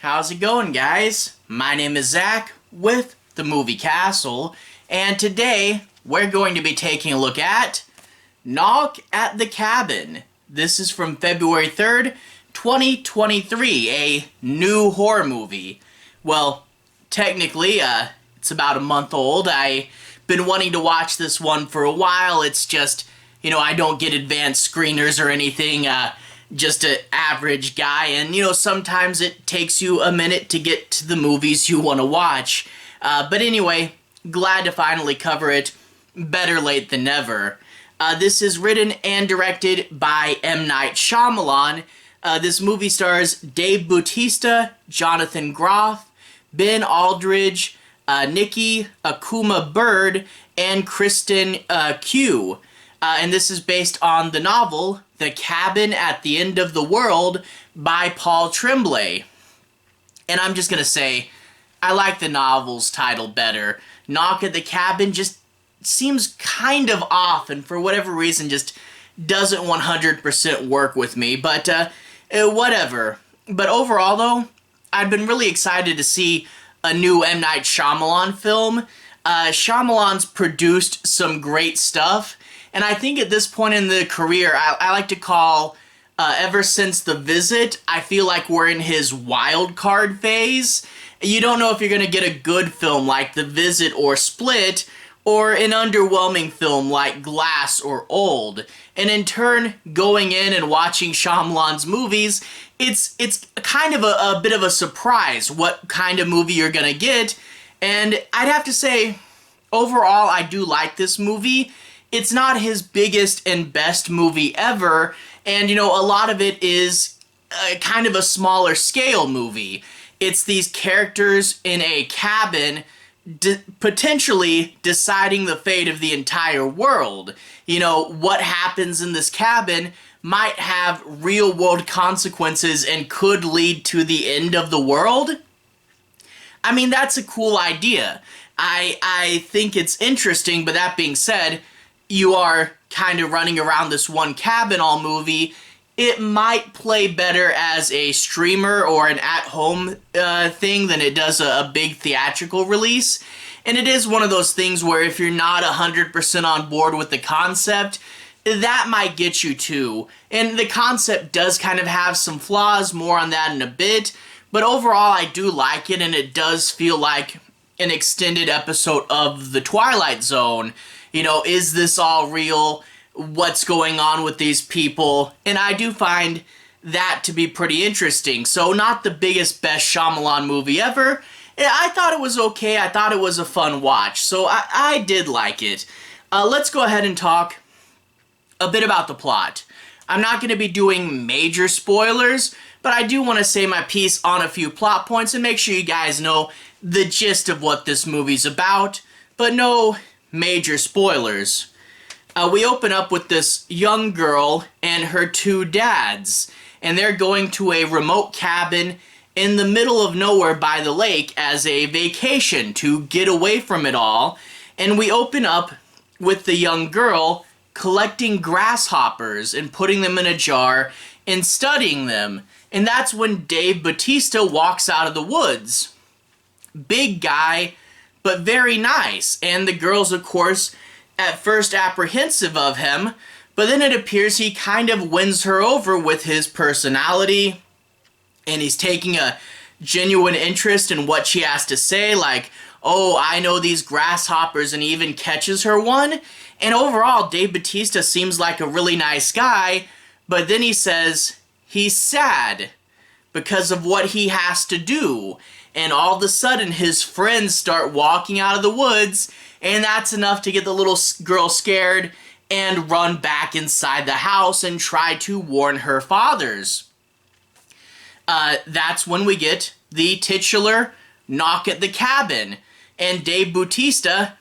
How's it going, guys? My name is Zach with the Movie Castle, and today we're going to be taking a look at Knock at the Cabin. This is from February 3rd, 2023, a new horror movie. Well, technically, it's about a month old. I've been wanting to watch this one for a while. It's just, I don't get advanced screeners or anything. Just an average guy, and sometimes it takes you a minute to get to the movies you want to watch. But anyway, glad to finally cover it. Better late than never. This is written and directed by M. Night Shyamalan. This movie stars Dave Bautista, Jonathan Groff, Ben Aldridge, Nikki, Amuka-Bird, and Kristen Q. And this is based on the novel The Cabin at the End of the World by Paul Tremblay. And I'm just gonna say, I like the novel's title better. Knock at the Cabin just seems kind of off, and for whatever reason just doesn't 100% work with me, but whatever. But overall though, I've been really excited to see a new M. Night Shyamalan film. Shyamalan's produced some great stuff, and I think at this point in the career, I like to call, ever since The Visit, I feel like we're in his wild card phase. You don't know if you're going to get a good film like The Visit or Split, or an underwhelming film like Glass or Old. And in turn, going in and watching Shyamalan's movies, it's kind of a bit of a surprise what kind of movie you're going to get. And I'd have to say, overall, I do like this movie. It's not his biggest and best movie ever, and a lot of it is kind of a smaller scale movie. It's these characters in a cabin potentially deciding the fate of the entire world. What happens in this cabin might have real world consequences and could lead to the end of the world. I mean, that's a cool idea. I think it's interesting, but that being said, you are kind of running around this one cabin all movie. It might play better as a streamer or an at-home thing than it does a big theatrical release. And it is one of those things where if you're not 100% on board with the concept, that might get you too. And the concept does kind of have some flaws, more on that in a bit. But overall, I do like it, and it does feel like an extended episode of The Twilight Zone. Is this all real? What's going on with these people? And I do find that to be pretty interesting. So not the biggest, best Shyamalan movie ever. I thought it was okay. I thought it was a fun watch. So I did like it. Let's go ahead and talk a bit about the plot. I'm not going to be doing major spoilers, but I do want to say my piece on a few plot points and make sure you guys know the gist of what this movie's about, but no major spoilers. We open up with this young girl and her two dads, and they're going to a remote cabin in the middle of nowhere by the lake as a vacation to get away from it all. And we open up with the young girl collecting grasshoppers and putting them in a jar and studying them. And that's when Dave Bautista walks out of the woods. Big guy, but very nice. And the girls, of course, at first apprehensive of him, but then it appears he kind of wins her over with his personality, and he's taking a genuine interest in what she has to say, like, oh, I know these grasshoppers, and he even catches her one. And overall, Dave Bautista seems like a really nice guy, but then he says he's sad because of what he has to do. And all of a sudden, his friends start walking out of the woods, and that's enough to get the little girl scared and run back inside the house and try to warn her fathers. That's when we get the titular knock at the cabin. And Dave Bautista,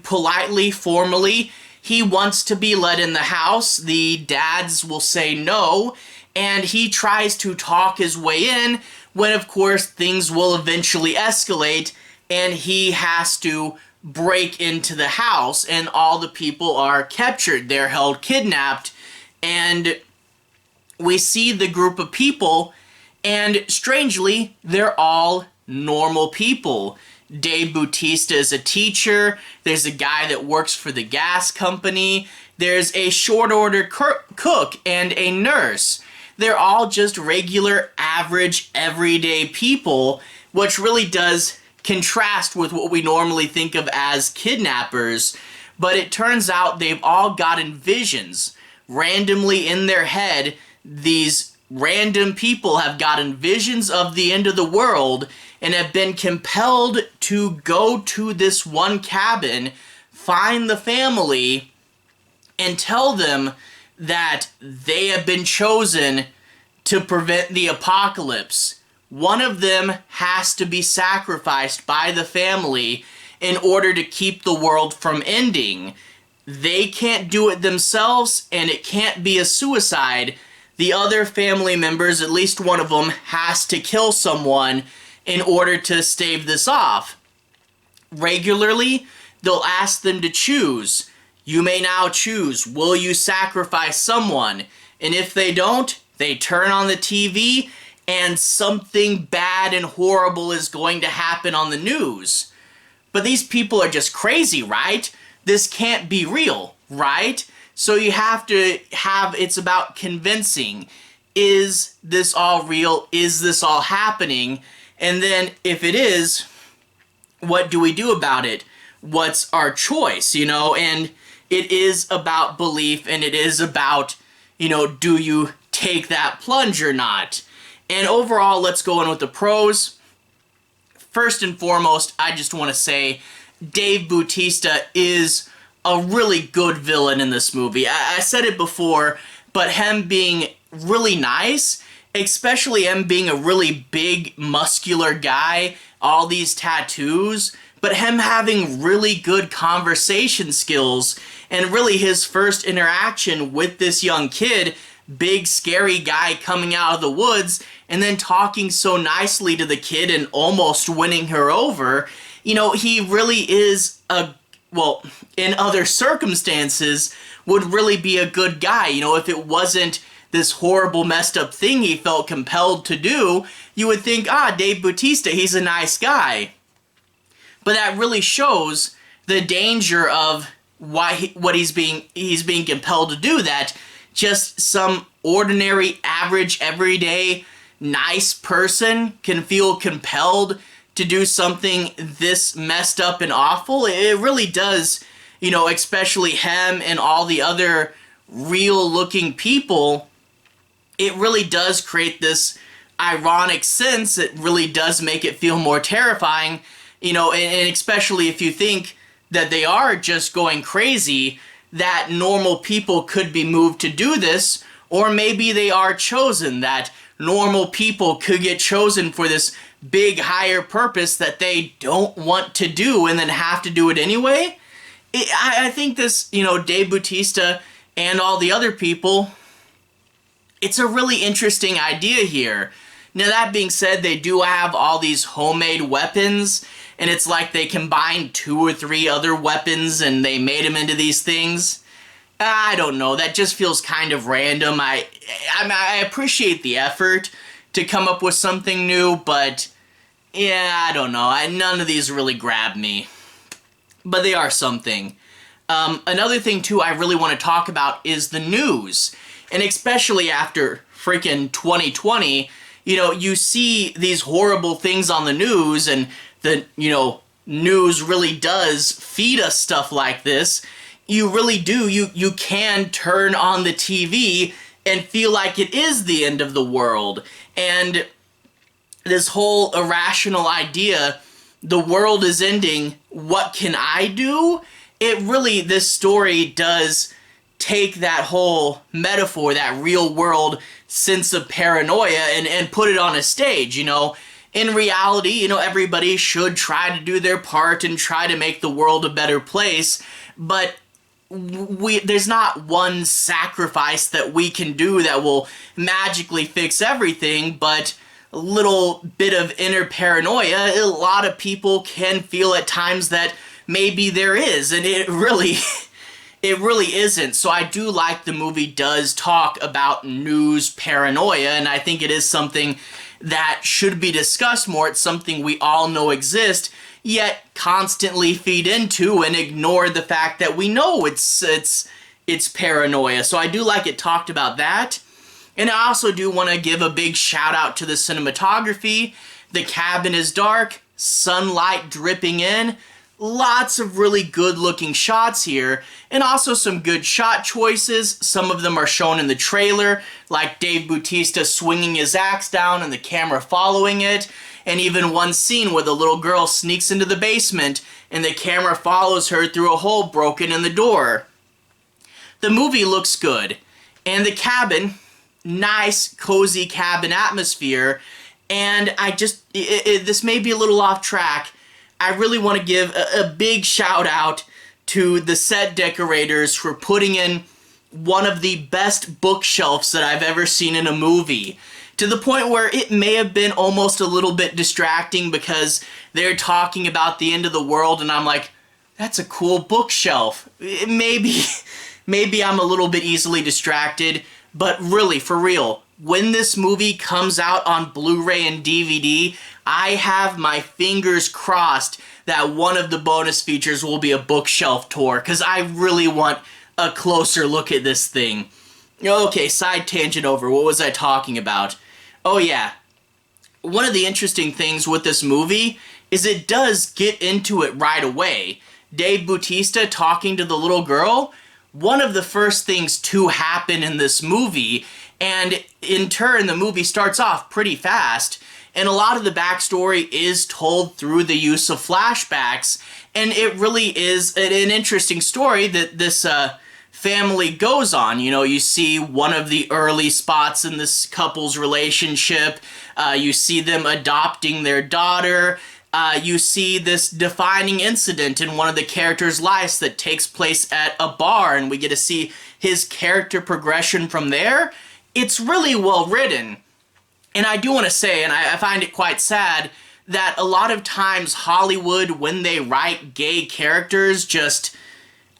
politely, formally, he wants to be let in the house. The dads will say no, and he tries to talk his way in, when of course things will eventually escalate and he has to break into the house and all the people are captured. They're held kidnapped, and we see the group of people And strangely, they're all normal people. Dave Bautista is a teacher. There's a guy that works for the gas company. There's a short order cook and a nurse. They're all just regular, average, everyday people, which really does contrast with what we normally think of as kidnappers. But it turns out they've all gotten visions. Randomly in their head, these random people have gotten visions of the end of the world and have been compelled to go to this one cabin, find the family, and tell them that they have been chosen to prevent the apocalypse. One of them has to be sacrificed by the family in order to keep the world from ending. They can't do it themselves, and it can't be a suicide. The other family members, at least one of them, has to kill someone in order to stave this off. Regularly, they'll ask them to choose. You may now choose. Will you sacrifice someone? And if they don't, they turn on the TV and something bad and horrible is going to happen on the news. But these people are just crazy, right? This can't be real, right? So you have to it's about convincing. Is this all real? Is this all happening? And then if it is, what do we do about it? What's our choice, And it is about belief, and it is about, do you take that plunge or not? And overall, let's go in with the pros. First and foremost, I just want to say Dave Bautista is a really good villain in this movie. I said it before, but him being really nice, especially him being a really big, muscular guy, all these tattoos, but him having really good conversation skills, and really his first interaction with this young kid, big, scary guy coming out of the woods, and then talking so nicely to the kid and almost winning her over. He really is in other circumstances, would really be a good guy. If it wasn't this horrible, messed up thing he felt compelled to do, you would think, Dave Bautista, he's a nice guy. But that really shows the danger of what he's being compelled to do, that just some ordinary, average, everyday, nice person can feel compelled to do something this messed up and awful. It really does, especially him and all the other real-looking people, it really does create this ironic sense. It really does make it feel more terrifying, and especially if you think that they are just going crazy, that normal people could be moved to do this, or maybe they are chosen, that normal people could get chosen for this big higher purpose that they don't want to do and then have to do it anyway. I think this, Dave Bautista and all the other people, it's a really interesting idea here. Now, that being said, they do have all these homemade weapons, and it's like they combined 2 or 3 other weapons and they made them into these things. I don't know, that just feels kind of random. I appreciate the effort to come up with something new, but yeah, I don't know. None of these really grab me. But they are something. Another thing, too, I really want to talk about is the news. And especially after freaking 2020, you see these horrible things on the news, and the, news really does feed us stuff like this. You really do. You can turn on the TV and feel like it is the end of the world. And this whole irrational idea, the world is ending, what can I do? This story does take that whole metaphor, that real world sense of paranoia, and put it on a stage, In reality, everybody should try to do their part and try to make the world a better place, but there's not one sacrifice that we can do that will magically fix everything, but a little bit of inner paranoia, a lot of people can feel at times that maybe there is, and it really it really isn't. So I do like the movie does talk about news paranoia, and I think it is something that should be discussed more. It's something we all know exists, yet constantly feed into and ignore the fact that we know it's paranoia. So I do like it talked about that. And I also do want to give a big shout out to the cinematography. The cabin is dark, sunlight dripping in, lots of really good looking shots here, and also some good shot choices. Some of them are shown in the trailer, like Dave Bautista swinging his axe down and the camera following it, and even one scene where the little girl sneaks into the basement and the camera follows her through a hole broken in the door. The movie looks good, and the cabin, nice, cozy cabin atmosphere, and this may be a little off track. I really want to give a big shout out to the set decorators for putting in one of the best bookshelves that I've ever seen in a movie, to the point where it may have been almost a little bit distracting because they're talking about the end of the world, and I'm like, that's a cool bookshelf. Maybe I'm a little bit easily distracted, but really, for real, when this movie comes out on Blu-ray and DVD, I have my fingers crossed that one of the bonus features will be a bookshelf tour, because I really want a closer look at this thing. Okay, side tangent over. What was I talking about? Oh yeah, one of the interesting things with this movie is it does get into it right away. Dave Bautista talking to the little girl, one of the first things to happen in this movie, and in turn the movie starts off pretty fast, and a lot of the backstory is told through the use of flashbacks, and it really is an interesting story that this family goes on. You know, you see one of the early spots in this couple's relationship, you see them adopting their daughter, you see this defining incident in one of the characters' lives that takes place at a bar, and we get to see his character progression from there. It's really well written. And I do want to say, and I find it quite sad, that a lot of times Hollywood, when they write gay characters, just,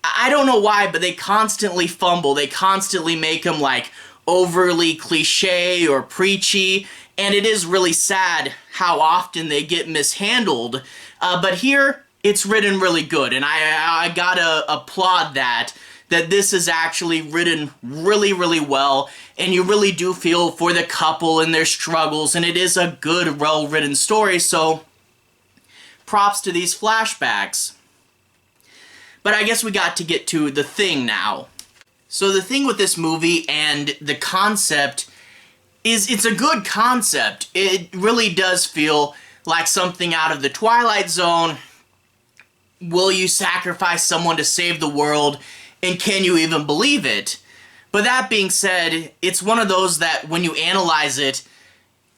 I don't know why, but they constantly fumble. They constantly make them like overly cliche or preachy, and it is really sad how often they get mishandled. But here, it's written really good, and I gotta applaud that this is actually written really, really well, and you really do feel for the couple and their struggles, and it is a good, well-written story, so props to these flashbacks. But I guess we got to get to the thing now. So the thing with this movie and the concept is it's a good concept. It really does feel like something out of the Twilight Zone. Will you sacrifice someone to save the world? And can you even believe it? But that being said, it's one of those that when you analyze it,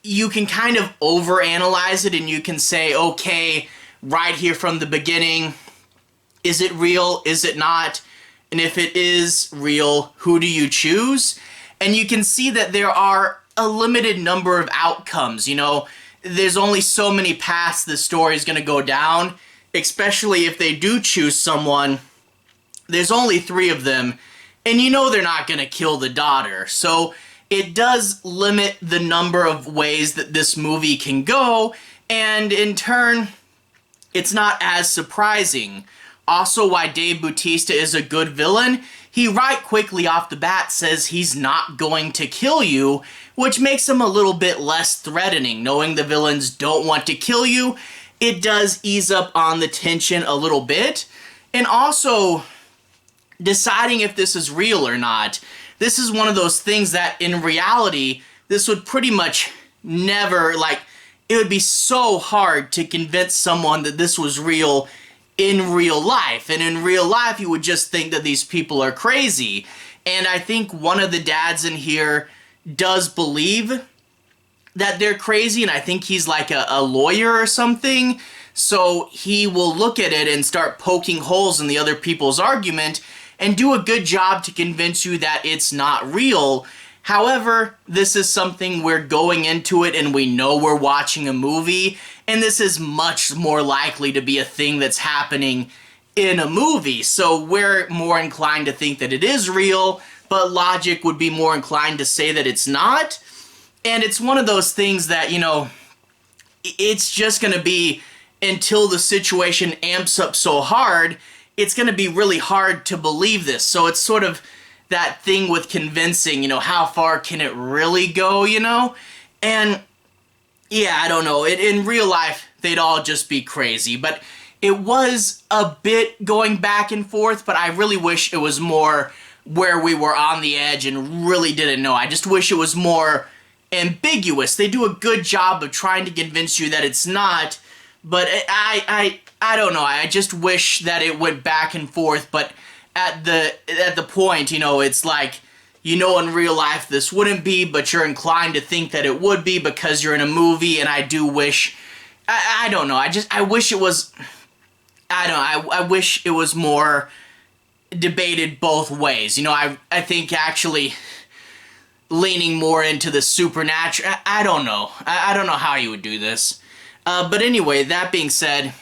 you can kind of overanalyze it, and you can say, okay, right here from the beginning, is it real? Is it not? And if it is real, who do you choose? And you can see that there are a limited number of outcomes. You know, there's only so many paths the story is going to go down, especially if they do choose someone. There's only 3 of them, and you know they're not going to kill the daughter. So it does limit the number of ways that this movie can go, and in turn, it's not as surprising. Also, why Dave Bautista is a good villain, he right quickly off the bat says he's not going to kill you, which makes him a little bit less threatening. Knowing the villains don't want to kill you, it does ease up on the tension a little bit. And also, deciding if this is real or not, this is one of those things that in reality, this would pretty much never, like, it would be so hard to convince someone that this was real in real life. And in real life, you would just think that these people are crazy. And I think one of the dads in here does believe that they're crazy, and I think he's like a lawyer or something. So he will look at it and start poking holes in the other people's argument and do a good job to convince you that it's not real. However, this is something we're going into it and we know we're watching a movie, and this is much more likely to be a thing that's happening in a movie. So we're more inclined to think that it is real, but logic would be more inclined to say that it's not. And it's one of those things that, you know, it's just going to be, until the situation amps up so hard, it's going to be really hard to believe this. So it's sort of that thing with convincing, you know, how far can it really go, you know? And yeah, I don't know. In real life, they'd all just be crazy. But it was a bit going back and forth, but I really wish it was more where we were on the edge and really didn't know. I just wish it was more ambiguous. They do a good job of trying to convince you that it's not, but I don't know. I just wish that it went back and forth, but at the point, you know, it's like, you know, in real life this wouldn't be, but you're inclined to think that it would be because you're in a movie, and I do wish, I don't know, I wish it was, I don't know, I wish it was more debated both ways. You know, I think actually leaning more into the supernatural, I don't know. I don't know how you would do this. But anyway, that being said,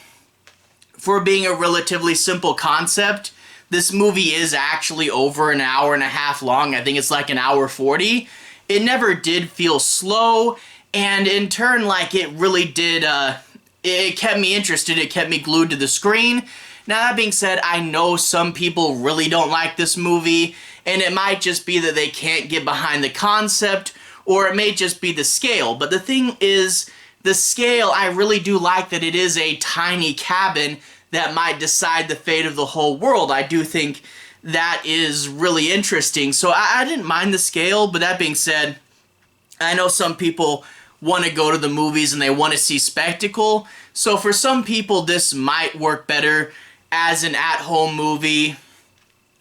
for being a relatively simple concept, this movie is actually over an hour and a half long. I think it's like an hour 40. It never did feel slow, and in turn, like, it really did, it kept me interested. It kept me glued to the screen. Now, that being said, I know some people really don't like this movie, and it might just be that they can't get behind the concept, or it may just be the scale. But the thing is, the scale, I really do like that it is a tiny cabin that might decide the fate of the whole world. I do think that is really interesting. So I didn't mind the scale, but that being said, I know some people want to go to the movies and they want to see spectacle. So for some people, this might work better as an at-home movie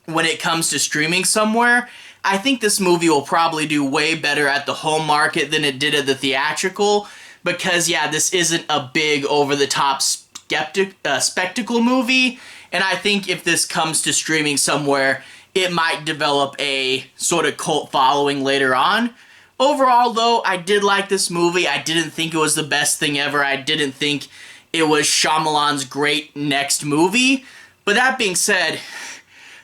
when it comes to streaming somewhere. I think this movie will probably do way better at the home market than it did at the theatrical, because yeah, this isn't a big over-the-top spectacle movie, and I think if this comes to streaming somewhere, it might develop a sort of cult following later on. Overall, though, I did like this movie. I didn't think it was the best thing ever. I didn't think it was Shyamalan's great next movie. But that being said,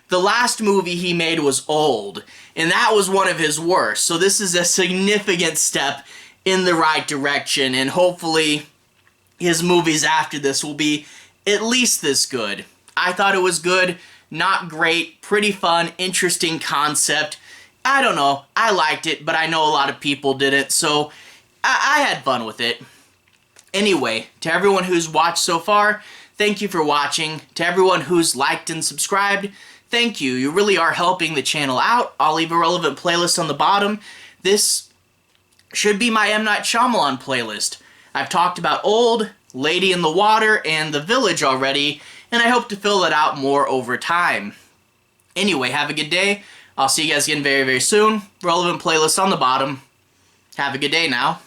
the last movie he made was Old, and that was one of his worst. So this is a significant step in the right direction, and hopefully his movies after this will be at least this good. I thought it was good, not great, pretty fun, interesting concept. I don't know, I liked it, but I know a lot of people didn't, so I had fun with it. Anyway, to everyone who's watched so far, thank you for watching. To everyone who's liked and subscribed, thank you. You really are helping the channel out. I'll leave a relevant playlist on the bottom. This should be my M. Night Shyamalan playlist. I've talked about Old, Lady in the Water, and The Village already, and I hope to fill that out more over time. Anyway, have a good day. I'll see you guys again very, very soon. Relevant playlist on the bottom. Have a good day now.